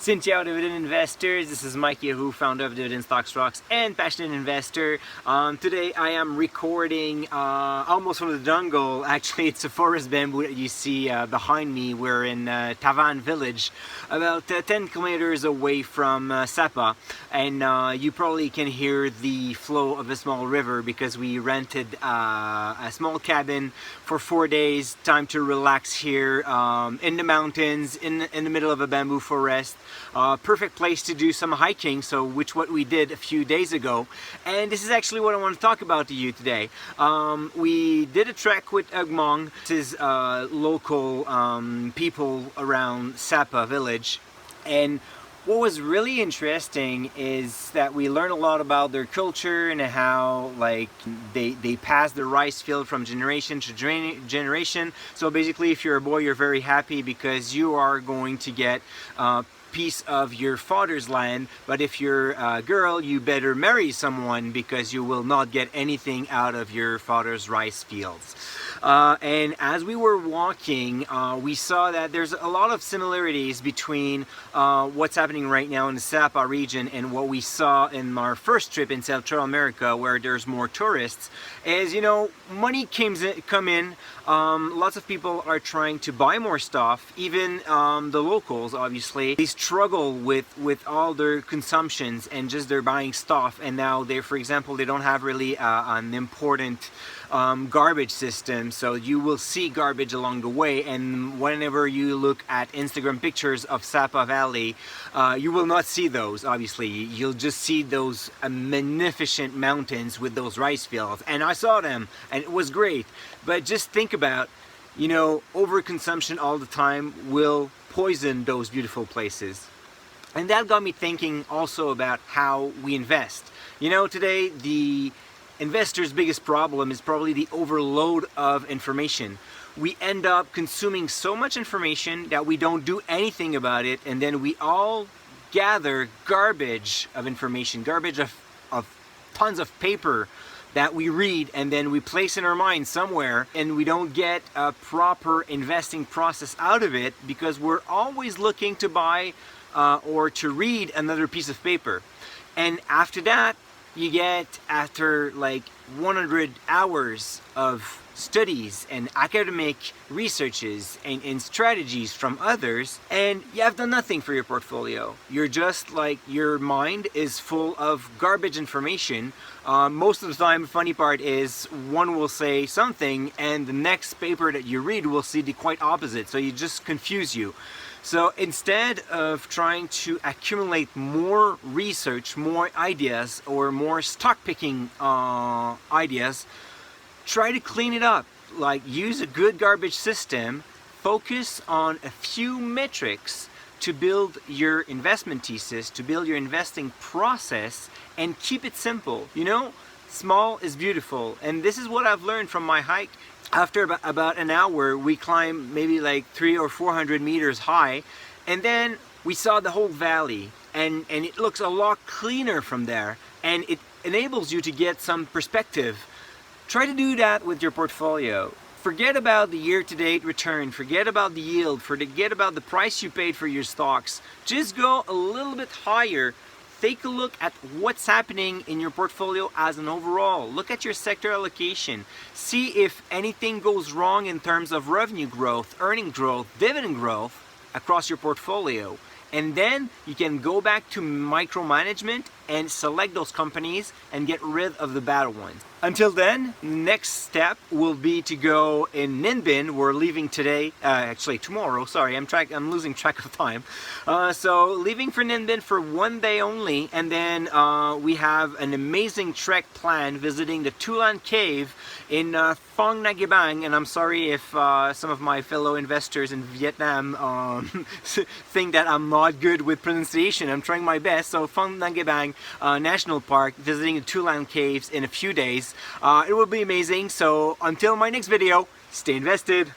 Xin chào Dividend investors, this is Mike Yahoo, founder of Dividend Stocks and passionate investor. Today I am recording almost from the jungle. Actually, it's a forest bamboo that you see behind me. We're in Tavan village, about 10 kilometers away from Sapa, and you probably can hear the flow of a small river because we rented a small cabin for 4 days, time to relax here in the mountains, in the middle of a bamboo forest. Perfect place to do some hiking, so what we did a few days ago, and this is actually what I want to talk about to you today. We did a trek with Agmong. This is local people around Sapa village, and what was really interesting is that we learned a lot about their culture and how they pass the rice field from generation to generation. So basically, if you're a boy, you're very happy because you are going to get piece of your father's land, but if you're a girl, you better marry someone because you will not get anything out of your father's rice fields. And as we were walking, we saw that there's a lot of similarities between what's happening right now in the Sapa region and what we saw in our first trip in Central America, where there's more tourists. As you know, money come in, lots of people are trying to buy more stuff, even the locals, obviously. They struggle with all their consumptions and just they're buying stuff, and now for example, they don't have really an important garbage system, so you will see garbage along the way, and whenever you look at Instagram pictures of Sapa Valley, you will not see those. Obviously, you'll just see those magnificent mountains with those rice fields, and I saw them and it was great. But just think about, you know, overconsumption all the time will poison those beautiful places. And that got me thinking also about how we invest. You know, today the investor's biggest problem is probably the overload of information. We end up consuming so much information that we don't do anything about it, and then we all gather garbage of information, garbage of tons of paper that we read and then we place in our mind somewhere, and we don't get a proper investing process out of it because we're always looking to buy or to read another piece of paper. And after that, you get, after like 100 hours of studies and academic researches and strategies from others, and you have done nothing for your portfolio. You're just like, your mind is full of garbage information. Most of the time, the funny part is one will say something and the next paper that you read will see the quite opposite, so you just confuse you. So instead of trying to accumulate more research, more ideas, or more stock picking ideas, try to clean it up. Like, use a good garbage system, focus on a few metrics to build your investment thesis, to build your investing process, and keep it simple. You know, small is beautiful, and this is what I've learned from my hike. After about an hour, we climbed maybe like 300 or 400 meters high, and then we saw the whole valley, and it looks a lot cleaner from there, and it enables you to get some perspective. Try to do that with your portfolio. Forget about the year-to-date return, forget about the yield, forget about the price you paid for your stocks. Just go a little bit higher. Take a look at what's happening in your portfolio as an overall. Look at your sector allocation. See if anything goes wrong in terms of revenue growth, earning growth, dividend growth across your portfolio. And then you can go back to micromanagement and select those companies and get rid of the bad ones. Until then, next step will be to go in Ninh. We're leaving today, actually tomorrow, sorry, I'm losing track of time. So leaving for Ninh for 1 day only, and then we have an amazing trek plan visiting the Tulan Cave in Phong Nha Bang, and I'm sorry if some of my fellow investors in Vietnam think that I'm not good with pronunciation. I'm trying my best. So Phong Nha Bang National Park, visiting the Tulan Caves in a few days. It will be amazing. So until my next video, stay invested.